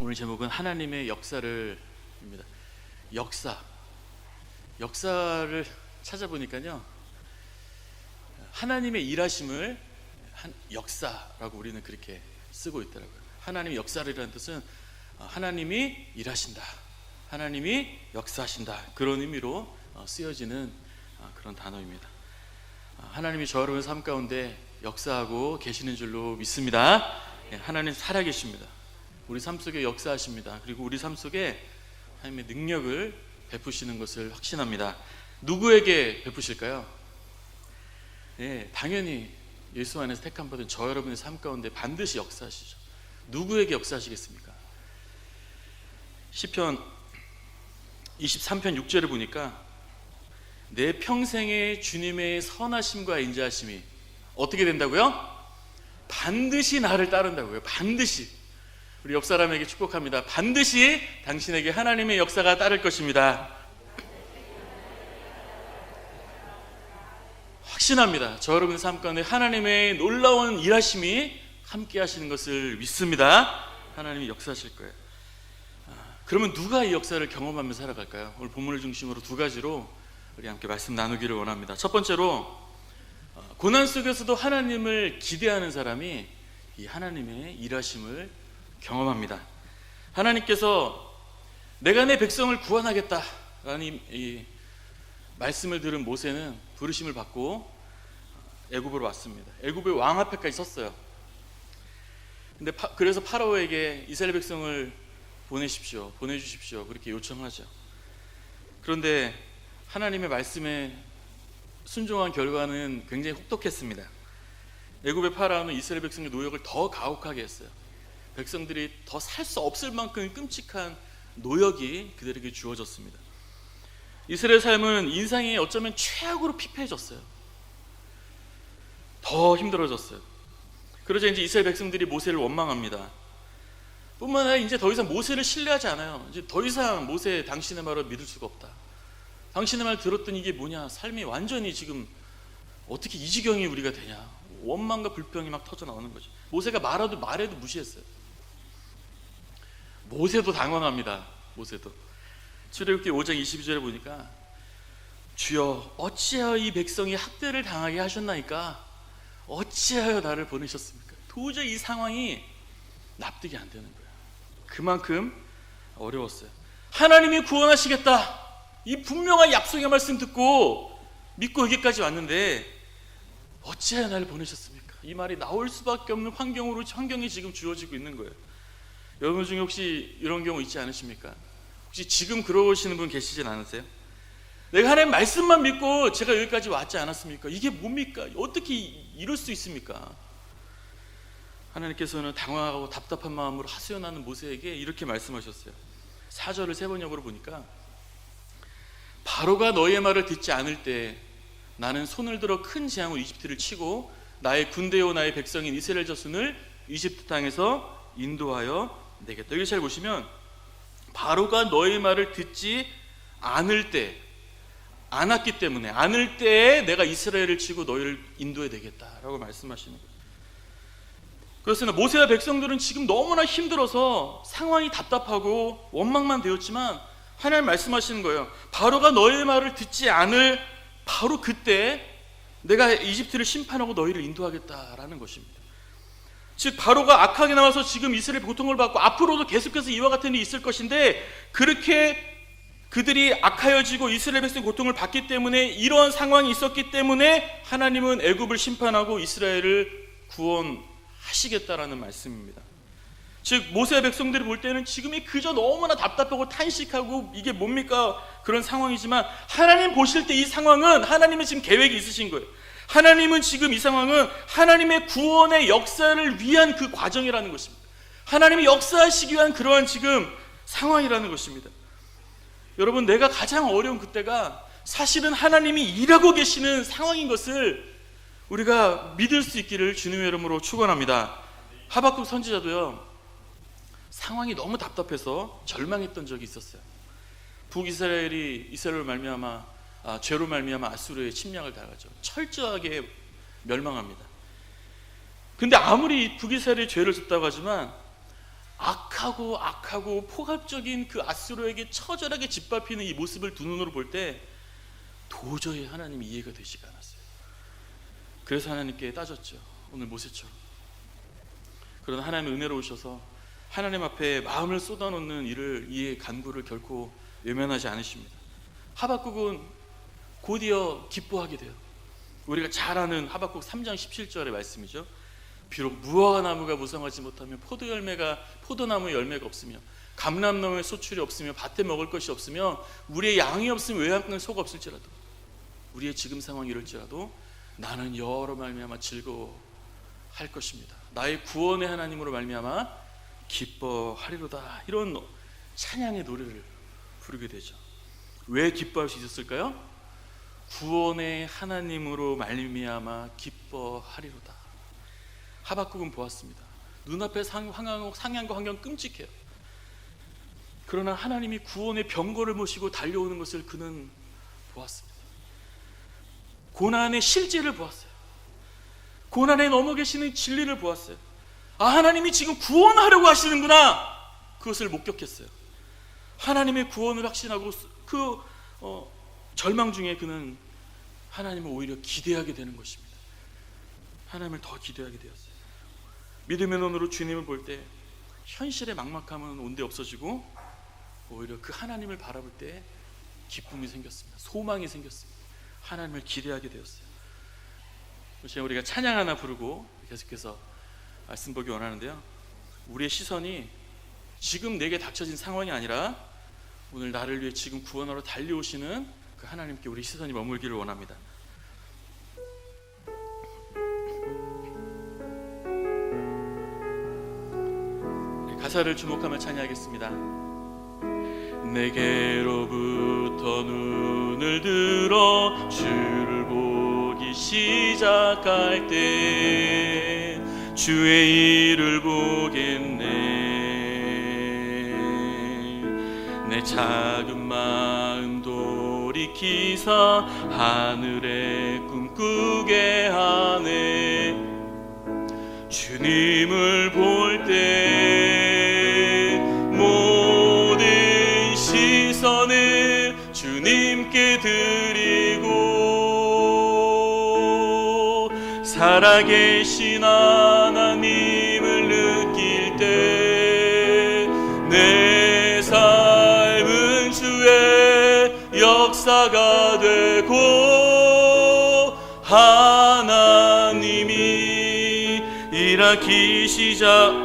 오늘 제목은 하나님의 역사를입니다. 역사를 찾아보니까요, 하나님의 일하심을 역사라고 우리는 그렇게 쓰고 있더라고요. 하나님의 역사라는 뜻은 하나님이 일하신다, 하나님이 역사하신다, 그런 의미로 쓰여지는 그런 단어입니다. 하나님이 저 여러분의 삶 가운데 역사하고 계시는 줄로 믿습니다. 하나님 살아계십니다. 우리 삶 속에 역사하십니다. 그리고 우리 삶 속에 하나님의 능력을 베푸시는 것을 확신합니다. 누구에게 베푸실까요? 당연히 예수 안에서 택함 받은 저 여러분의 삶 가운데 반드시 역사하시죠. 누구에게 역사하시겠습니까? 시편 23편 6절을 보니까 내 평생에 주님의 선하심과 인자하심이 어떻게 된다고요? 반드시 나를 따른다고요. 반드시. 우리 옆 사람에게 축복합니다. 반드시 당신에게 하나님의 역사가 따를 것입니다. 확신합니다. 저 여러분의 삶 가운데 하나님의 놀라운 일하심이 함께 하시는 것을 믿습니다. 하나님이 역사하실 거예요. 그러면 누가 이 역사를 경험하며 살아갈까요? 오늘 본문을 중심으로 두 가지로 우리 함께 말씀 나누기를 원합니다. 첫 번째로, 고난 속에서도 하나님을 기대하는 사람이 이 하나님의 일하심을 경험합니다. 하나님께서 내가 내 백성을 구원하겠다라는 이 말씀을 들은 모세는 부르심을 받고 애굽으로 왔습니다. 애굽의 왕 앞에까지 섰어요. 근데 그래서 파라오에게 이스라엘 백성을 보내주십시오 그렇게 요청하죠. 그런데 하나님의 말씀에 순종한 결과는 굉장히 혹독했습니다. 애굽의 파라오는 이스라엘 백성의 노역을 더 가혹하게 했어요. 백성들이 더 살 수 없을 만큼 끔찍한 노역이 그들에게 주어졌습니다. 이스라엘 삶은 인생이 어쩌면 최악으로 피폐해졌어요. 더 힘들어졌어요. 그러자 이제 이스라엘 백성들이 모세를 원망합니다. 뿐만 아니라 이제 더 이상 모세를 신뢰하지 않아요. 이제 더 이상 모세, 당신의 말을 믿을 수가 없다. 당신의 말 들었더니 이게 뭐냐, 삶이 완전히 지금 어떻게 이 지경이 우리가 되냐, 원망과 불평이 막 터져 나오는 거죠. 모세가 말해도 무시했어요. 모세도 당황합니다. 모세도 출애굽기 5장 22절에 보니까 주여 어찌하여 이 백성이 학대를 당하게 하셨나이까? 어찌하여 나를 보내셨습니까? 도저히 이 상황이 납득이 안 되는 거예요. 그만큼 어려웠어요. 하나님이 구원하시겠다, 이 분명한 약속의 말씀 듣고 믿고 여기까지 왔는데 어찌하여 나를 보내셨습니까? 이 말이 나올 수밖에 없는 환경이 지금 주어지고 있는 거예요. 여러분 중에 혹시 이런 경우 있지 않으십니까? 혹시 지금 그러시는 분 계시진 않으세요? 내가 하나님 말씀만 믿고 제가 여기까지 왔지 않았습니까? 이게 뭡니까? 어떻게 이럴 수 있습니까? 하나님께서는 당황하고 답답한 마음으로 하소연하는 모세에게 이렇게 말씀하셨어요. 4절을 세 번역으로 보니까 바로가 너의 말을 듣지 않을 때 나는 손을 들어 큰 재앙으로 이집트를 치고 나의 군대요 나의 백성인 이스라엘 자손을 이집트 땅에서 인도하여 내겠다. 여기 잘 보시면 바로가 너의 말을 듣지 않을 때, 않았기 때문에 않을 때에 내가 이스라엘을 치고 너희를 인도해 내겠다라고 말씀하시는 거예요. 그렇습니다. 모세와 백성들은 지금 너무나 힘들어서 상황이 답답하고 원망만 되었지만 하나님 말씀하시는 거예요. 바로가 너의 말을 듣지 않을 바로 그때 내가 이집트를 심판하고 너희를 인도하겠다라는 것입니다. 즉 바로가 악하게 나와서 지금 이스라엘 고통을 받고 앞으로도 계속해서 이와 같은 일이 있을 것인데, 그렇게 그들이 악하여지고 이스라엘 백성의 고통을 받기 때문에, 이러한 상황이 있었기 때문에 하나님은 애굽을 심판하고 이스라엘을 구원하시겠다라는 말씀입니다. 즉 모세의 백성들이 볼 때는 지금이 그저 너무나 답답하고 탄식하고 이게 뭡니까 그런 상황이지만, 하나님 보실 때 이 상황은 하나님의 지금 계획이 있으신 거예요. 하나님은 지금 이 상황은 하나님의 구원의 역사를 위한 그 과정이라는 것입니다. 하나님이 역사하시기 위한 그러한 지금 상황이라는 것입니다. 여러분, 내가 가장 어려운 그때가 사실은 하나님이 일하고 계시는 상황인 것을 우리가 믿을 수 있기를 주님의 이름으로 축원합니다. 하박국 선지자도요, 상황이 너무 답답해서 절망했던 적이 있었어요. 북이스라엘이 이스라엘로 말미암아 죄로 말미암아 아수르의 침략을 당하죠. 철저하게 멸망합니다. 근데 아무리 북이스라엘이 죄를 졌다고 하지만 악하고 폭압적인 그 아수르에게 처절하게 짓밟히는 이 모습을 두 눈으로 볼 때 도저히 하나님이 이해가 되지가 않았어요. 그래서 하나님께 따졌죠. 오늘 모세처럼. 그러나 하나님의 은혜로우셔서 하나님 앞에 마음을 쏟아놓는 이의 간구를 결코 외면하지 않으십니다. 하박국은 곧이어 기뻐하게 돼요. 우리가 잘 아는 하박국 3장 17절의 말씀이죠. 비록 무화과나무가 무성하지 못하며 포도나무에 열매가 없으며 감람나무에 소출이 없으며 밭에 먹을 것이 없으며 우리의 양이 없으며 외양간 소가 없을지라도, 우리의 지금 상황이 이럴지라도 나는 여호와로 말미암아 즐거워할 것입니다. 나의 구원의 하나님으로 말미암아 기뻐하리로다. 이런 찬양의 노래를 부르게 되죠. 왜 기뻐할 수 있었을까요? 구원의 하나님으로 말미암아 기뻐하리로다. 하박국은 보았습니다. 눈앞에 상황과 환경 끔찍해요. 그러나 하나님이 구원의 병거를 모시고 달려오는 것을 그는 보았습니다. 고난의 실제를 보았어요. 고난에 넘어 계시는 진리를 보았어요. 아, 하나님이 지금 구원하려고 하시는구나. 그것을 목격했어요. 하나님의 구원을 확신하고 그 절망 중에 그는 하나님을 오히려 기대하게 되는 것입니다. 하나님을 더 기대하게 되었어요. 믿음의 눈으로 주님을 볼 때 현실의 막막함은 온데 없어지고 오히려 그 하나님을 바라볼 때 기쁨이 생겼습니다. 소망이 생겼습니다. 하나님을 기대하게 되었어요. 지금 우리가 찬양 하나 부르고 계속해서 말씀 보기 원하는데요, 우리의 시선이 지금 내게 닥쳐진 상황이 아니라 오늘 나를 위해 지금 구원하러 달려오시는 그 하나님께 우리 시선이 머물기를 원합니다. 가사를 주목하며 찬양하겠습니다. 내게로부터 눈을 들어 주를 보기 시작할 때 주의 일을 보겠네. 내 작은 마음 돌이키사 하늘에 꿈꾸게 하네. 주님을 볼 때 모든 시선을 주님께 드리고 살아계신 하나님을 느낄 때 내 삶은 주의 역사가 되고 하나님이 일하기 시작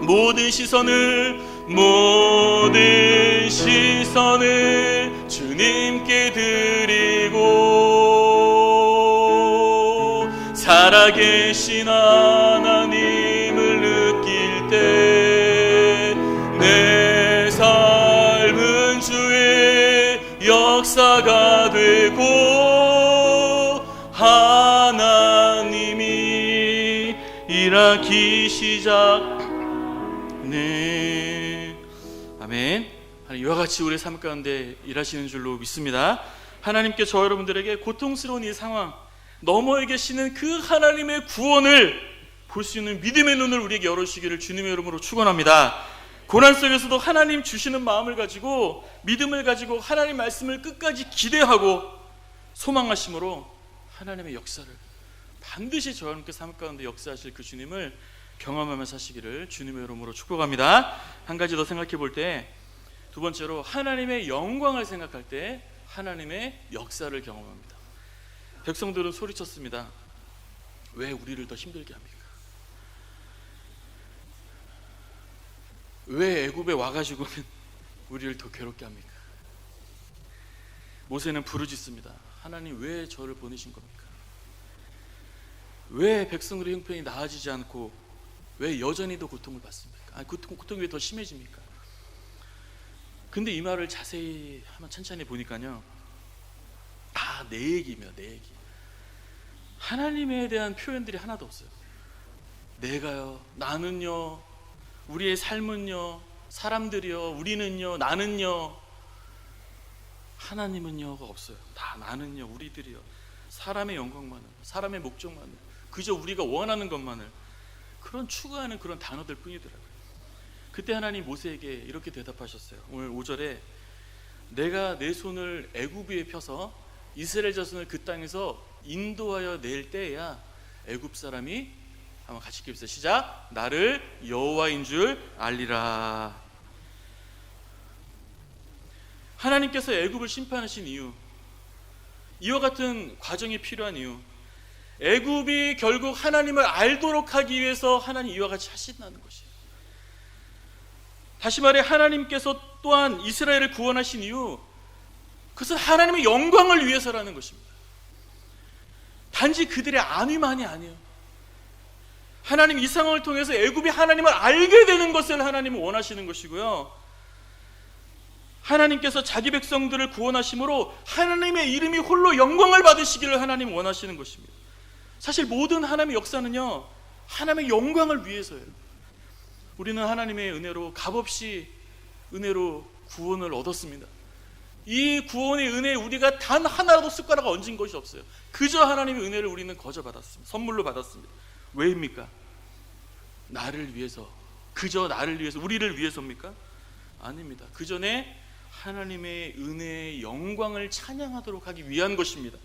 모든 시선을 주님께 드리고 살아계신 하나님을 느낄 때 내 삶은 주의 역사가 되고 하나님이 일하기 시작. 네, 아멘. 이와 같이 우리의 삶 가운데 일하시는 줄로 믿습니다. 하나님께 저 여러분들에게 고통스러운 이 상황 너머에 계시는 그 하나님의 구원을 볼 수 있는 믿음의 눈을 우리에게 열어주시기를 주님의 이름으로 축원합니다. 고난 속에서도 하나님 주시는 마음을 가지고 믿음을 가지고 하나님 말씀을 끝까지 기대하고 소망하심으로 하나님의 역사를 반드시 저 여러분께 삶 가운데 역사하실 그 주님을 경험하며 사시기를 주님의 이름으로 축복합니다. 한 가지 더 생각해 볼 때, 두 번째로 하나님의 영광을 생각할 때 하나님의 역사를 경험합니다. 백성들은 소리쳤습니다. 왜 우리를 더 힘들게 합니까? 왜 애굽에 와가지고 우리를 더 괴롭게 합니까? 모세는 부르짖습니다. 하나님 왜 저를 보내신 겁니까? 왜 백성들의 형편이 나아지지 않고 왜 여전히 더 고통을 받습니까? 고통이 왜 더 심해집니까? 근데 이 말을 자세히 한번 천천히 보니까요, 내 얘기며 내 얘기. 하나님에 대한 표현들이 하나도 없어요. 내가요, 나는요, 우리의 삶은요, 사람들이요, 우리는요, 나는요. 하나님은요가 없어요. 다 나는요, 우리들이요, 사람의 영광만을, 사람의 목적만을, 그저 우리가 원하는 것만을 그런 추구하는 그런 단어들 뿐이더라고요. 그때 하나님 모세에게 이렇게 대답하셨어요. 오늘 5절에 내가 내 손을 애굽 위에 펴서 이스라엘 자손을 그 땅에서 인도하여 낼 때야 애굽 사람이, 한번 같이 읽읍시다. 시작. 나를 여호와인 줄 알리라. 하나님께서 애굽을 심판하신 이유, 이와 같은 과정이 필요한 이유, 애굽이 결국 하나님을 알도록 하기 위해서 하나님 이와 같이 하신다는 것이에요. 다시 말해 하나님께서 또한 이스라엘을 구원하신 이유, 그것은 하나님의 영광을 위해서라는 것입니다. 단지 그들의 안위만이 아니에요. 하나님 이 상황을 통해서 애굽이 하나님을 알게 되는 것을 하나님은 원하시는 것이고요, 하나님께서 자기 백성들을 구원하심으로 하나님의 이름이 홀로 영광을 받으시기를 하나님 원하시는 것입니다. 사실 모든 하나님의 역사는요, 하나님의 영광을 위해서예요. 우리는 하나님의 은혜로 값없이 은혜로 구원을 얻었습니다. 이 구원의 은혜에 우리가 단 하나라도 숟가락을 얹은 것이 없어요. 그저 하나님의 은혜를 우리는 거저 받았습니다. 선물로 받았습니다. 왜입니까? 나를 위해서, 그저 나를 위해서, 우리를 위해서입니까? 아닙니다. 그 전에 하나님의 은혜의 영광을 찬양하도록 하기 위한 것입니다.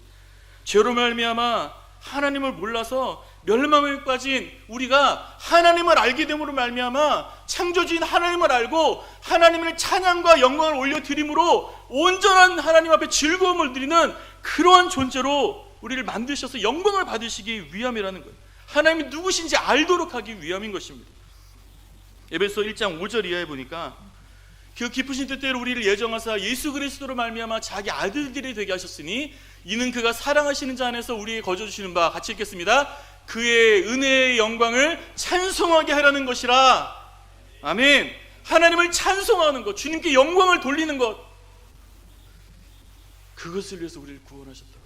죄로 말미암아 하나님을 몰라서 멸망에 빠진 우리가 하나님을 알게 됨으로 말미암아 창조주인 하나님을 알고 하나님의 찬양과 영광을 올려드림으로 온전한 하나님 앞에 즐거움을 누리는 그러한 존재로 우리를 만드셔서 영광을 받으시기 위함이라는 거예요. 하나님이 누구신지 알도록 하기 위함인 것입니다. 에베소 1장 5절 이하에 보니까 그 깊으신 뜻대로 우리를 예정하사 예수 그리스도로 말미암아 자기 아들들이 되게 하셨으니 이는 그가 사랑하시는 자 안에서 우리에게 거저 주시는 바, 같이 읽겠습니다. 그의 은혜의 영광을 찬송하게 하려는 것이라. 아멘. 하나님을 찬송하는 것, 주님께 영광을 돌리는 것, 그것을 위해서 우리를 구원하셨다고요.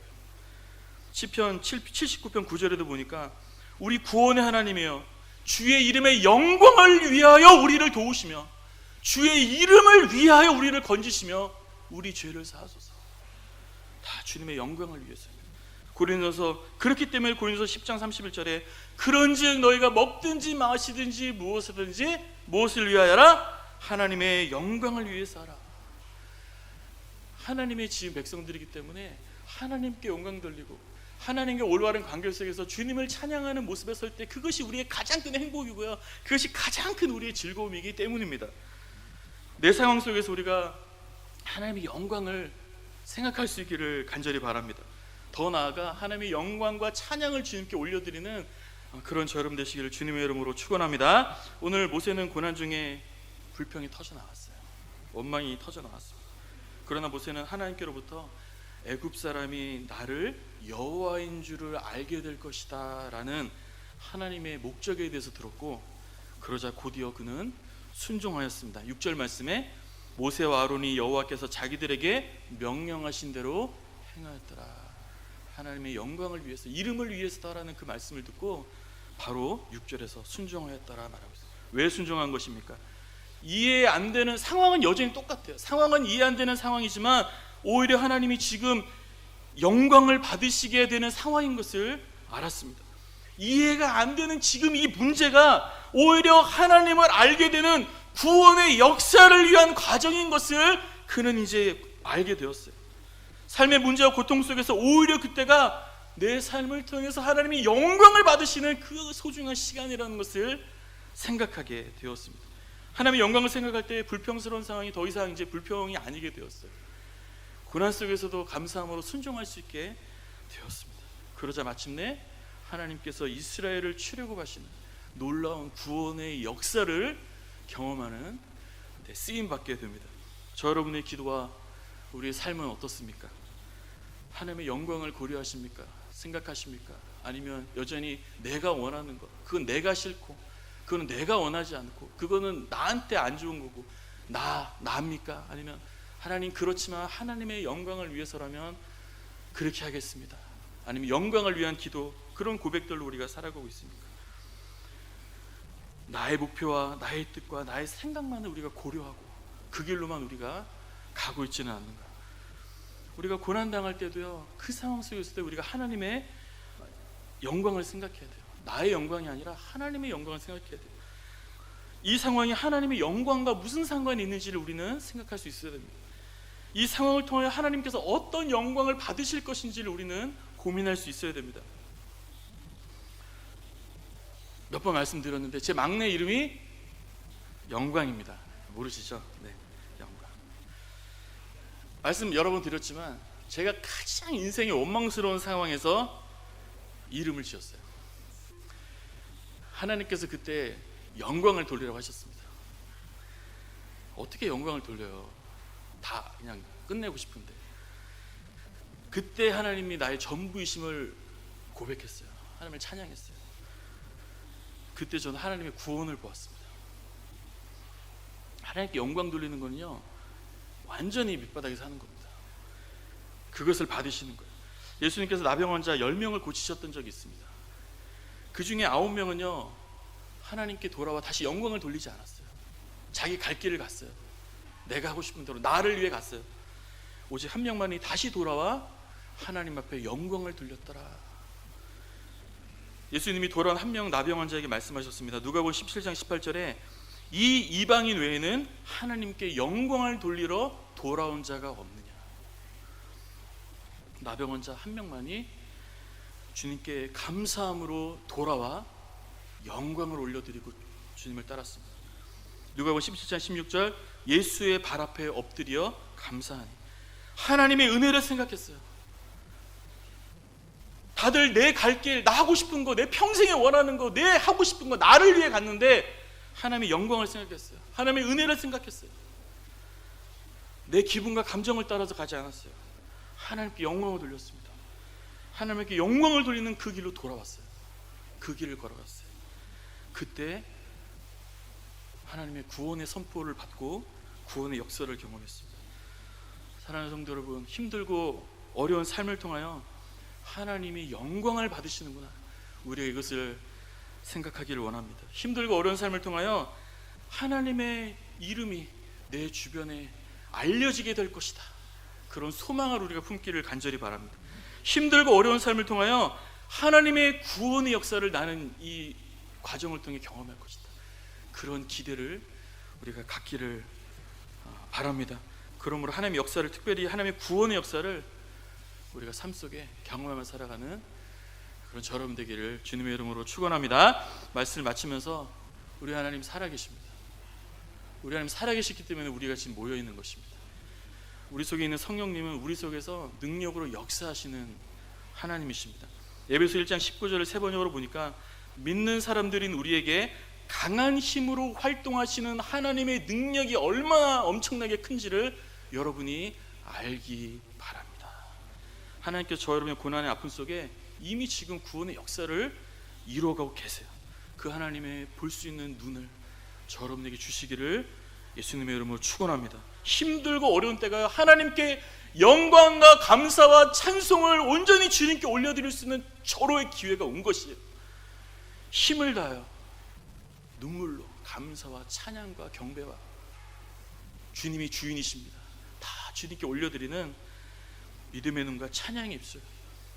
시편 79편 9절에도 보니까 우리 구원의 하나님이여 주의 이름의 영광을 위하여 우리를 도우시며 주의 이름을 위하여 우리를 건지시며 우리 죄를 사하소서. 다 주님의 영광을 위해서입니다. 고린도서, 그렇기 때문에 고린도서 10장 31절에 그런즉 너희가 먹든지 마시든지 무엇이든지 무엇을 위하여라? 하나님의 영광을 위해서 하라. 하나님의 지은 백성들이기 때문에 하나님께 영광 돌리고 하나님과 올바른 관계 속에서 주님을 찬양하는 모습에 설 때 그것이 우리의 가장 큰 행복이고요, 그것이 가장 큰 우리의 즐거움이기 때문입니다. 내 상황 속에서 우리가 하나님의 영광을 생각할 수 있기를 간절히 바랍니다. 더 나아가 하나님의 영광과 찬양을 주님께 올려드리는 그런 저 여러분 되시기를 주님의 이름으로 축원합니다. 오늘 모세는 고난 중에 불평이 터져 나왔어요. 원망이 터져 나왔습니다. 그러나 모세는 하나님께로부터 애굽 사람이 나를 여호와인 줄을 알게 될 것이다 라는 하나님의 목적에 대해서 들었고, 그러자 곧이어 그는 순종하였습니다. 6절 말씀에 모세와 아론이 여호와께서 자기들에게 명령하신 대로 행하였더라. 하나님의 영광을 위해서, 이름을 위해서다라는 그 말씀을 듣고 바로 6절에서 순종하였더라 말하고 있어요. 왜 순종한 것입니까? 이해 안 되는 상황은 여전히 똑같아요. 상황은 이해 안 되는 상황이지만 오히려 하나님이 지금 영광을 받으시게 되는 상황인 것을 알았습니다. 이해가 안 되는 지금 이 문제가 오히려 하나님을 알게 되는 구원의 역사를 위한 과정인 것을 그는 이제 알게 되었어요. 삶의 문제와 고통 속에서 오히려 그때가 내 삶을 통해서 하나님이 영광을 받으시는 그 소중한 시간이라는 것을 생각하게 되었습니다. 하나님의 영광을 생각할 때 불평스러운 상황이 더 이상 이제 불평이 아니게 되었어요. 고난 속에서도 감사함으로 순종할 수 있게 되었습니다. 그러자 마침내 하나님께서 이스라엘을 출애굽하시는 놀라운 구원의 역사를 경험하는 데 쓰임받게 됩니다. 저 여러분의 기도와 우리의 삶은 어떻습니까? 하나님의 영광을 고려하십니까? 생각하십니까? 아니면 여전히 내가 원하는 것, 그건 내가 싫고 그건 내가 원하지 않고 그거는 나한테 안 좋은 거고 나입니까? 아니면 하나님 그렇지만 하나님의 영광을 위해서라면 그렇게 하겠습니다. 아니면 영광을 위한 기도, 그런 고백들로 우리가 살아가고 있습니까? 나의 목표와 나의 뜻과 나의 생각만을 우리가 고려하고 그 길로만 우리가 가고 있지는 않는가? 우리가 고난당할 때도요, 그 상황 속에서도 우리가 하나님의 영광을 생각해야 돼요. 나의 영광이 아니라 하나님의 영광을 생각해야 돼요. 이 상황이 하나님의 영광과 무슨 상관이 있는지를 우리는 생각할 수 있어야 됩니다. 이 상황을 통하여 하나님께서 어떤 영광을 받으실 것인지를 우리는 고민할 수 있어야 됩니다. 몇 번 말씀드렸는데 제 막내 이름이 영광입니다. 모르시죠? 네, 영광. 말씀 여러 번 드렸지만 제가 가장 인생의 원망스러운 상황에서 이름을 지었어요. 하나님께서 그때 영광을 돌리라고 하셨습니다. 어떻게 영광을 돌려요? 다 그냥 끝내고 싶은데. 그때 하나님이 나의 전부이심을 고백했어요. 하나님을 찬양했어요. 그때 저는 하나님의 구원을 보았습니다. 하나님께 영광 돌리는 거는요, 완전히 밑바닥에 사는 겁니다. 그것을 받으시는 거예요. 예수님께서 나병 환자 10명을 고치셨던 적이 있습니다. 그 중에 9명은요 하나님께 돌아와 다시 영광을 돌리지 않았어요. 자기 갈 길을 갔어요. 내가 하고 싶은 대로 나를 위해 갔어요. 오직 한 명만이 다시 돌아와 하나님 앞에 영광을 돌렸더라. 예수님이 돌아온 한 명 나병 환자에게 말씀하셨습니다. 누가복음 17장 18절에 이 이방인 외에는 하나님께 영광을 돌리러 돌아온 자가 없느냐. 나병 환자 한 명만이 주님께 감사함으로 돌아와 영광을 올려드리고 주님을 따랐습니다. 누가복음 17장 16절 예수의 발 앞에 엎드려 감사하니. 하나님의 은혜를 생각했어요. 다들 내 갈 길, 나 하고 싶은 거, 내 평생에 원하는 거, 내 하고 싶은 거 나를 위해 갔는데 하나님의 영광을 생각했어요. 하나님의 은혜를 생각했어요. 내 기분과 감정을 따라서 가지 않았어요. 하나님께 영광을 돌렸습니다. 하나님께 영광을 돌리는 그 길로 돌아왔어요. 그 길을 걸어갔어요. 그때 하나님의 구원의 선포를 받고 구원의 역사를 경험했습니다. 사랑하는 성도 여러분, 힘들고 어려운 삶을 통하여 하나님이 영광을 받으시는구나, 우리가 이것을 생각하기를 원합니다. 힘들고 어려운 삶을 통하여 하나님의 이름이 내 주변에 알려지게 될 것이다, 그런 소망을 우리가 품기를 간절히 바랍니다. 힘들고 어려운 삶을 통하여 하나님의 구원의 역사를 나는 이 과정을 통해 경험할 것이다, 그런 기대를 우리가 갖기를 바랍니다. 그러므로 하나님의 역사를, 특별히 하나님의 구원의 역사를 우리가 삶 속에 경험하며 살아가는 그런 저 여러분 되기를 주님의 이름으로 축원합니다. 말씀을 마치면서 우리 하나님 살아계십니다. 우리 하나님 살아계시기 때문에 우리가 지금 모여있는 것입니다. 우리 속에 있는 성령님은 우리 속에서 능력으로 역사하시는 하나님이십니다. 에베소 1장 19절을 세 번역으로 보니까 믿는 사람들인 우리에게 강한 힘으로 활동하시는 하나님의 능력이 얼마나 엄청나게 큰지를 여러분이 알기 바랍니다. 하나님께서 저 여러분의 고난의 아픔 속에 이미 지금 구원의 역사를 이루어가고 계세요. 그 하나님의 볼 수 있는 눈을 저 여러분에게 주시기를 예수님의 이름으로 축원합니다. 힘들고 어려운 때가 하나님께 영광과 감사와 찬송을 온전히 주님께 올려드릴 수 있는 절호의 기회가 온 것이에요. 힘을 다하여 눈물로 감사와 찬양과 경배와 주님이 주인이십니다, 다 주님께 올려드리는 믿음의 눈과 찬양의 입술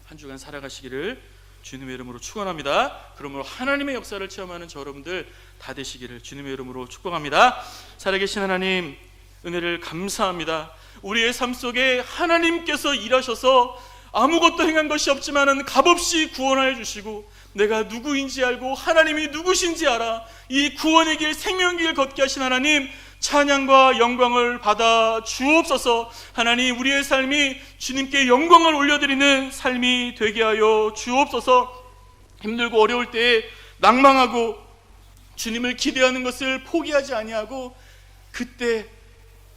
한 주간 살아가시기를 주님의 이름으로 축원합니다. 그러므로 하나님의 역사를 체험하는 저 여러분들 다 되시기를 주님의 이름으로 축복합니다. 살아계신 하나님, 은혜를 감사합니다. 우리의 삶 속에 하나님께서 일하셔서 아무것도 행한 것이 없지만은 값없이 구원하여 주시고 내가 누구인지 알고 하나님이 누구신지 알아 이 구원의 길, 생명의 길 걷게 하신 하나님, 찬양과 영광을 받아 주옵소서. 하나님, 우리의 삶이 주님께 영광을 올려드리는 삶이 되게 하여 주옵소서. 힘들고 어려울 때에 낭망하고 주님을 기대하는 것을 포기하지 아니하고 그때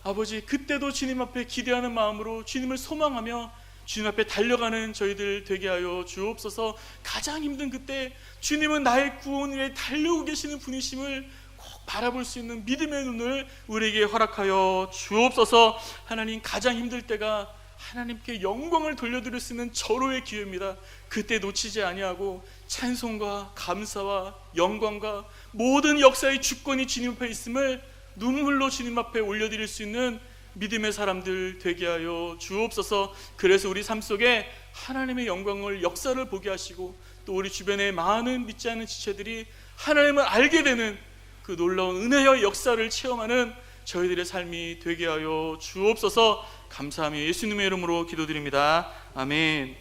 아버지, 그때도 주님 앞에 기대하는 마음으로 주님을 소망하며 주님 앞에 달려가는 저희들 되게 하여 주옵소서. 가장 힘든 그때 주님은 나의 구원을 위해 달려오고 계시는 분이심을 꼭 바라볼 수 있는 믿음의 눈을 우리에게 허락하여 주옵소서. 하나님, 가장 힘들 때가 하나님께 영광을 돌려드릴 수 있는 절호의 기회입니다. 그때 놓치지 아니하고 찬송과 감사와 영광과 모든 역사의 주권이 주님 앞에 있음을 눈물로 주님 앞에 올려드릴 수 있는 믿음의 사람들 되게 하여 주옵소서. 그래서 우리 삶 속에 하나님의 영광을, 역사를 보게 하시고 또 우리 주변의 많은 믿지 않는 지체들이 하나님을 알게 되는 그 놀라운 은혜의 역사를 체험하는 저희들의 삶이 되게 하여 주옵소서. 감사하며 예수님의 이름으로 기도드립니다. 아멘.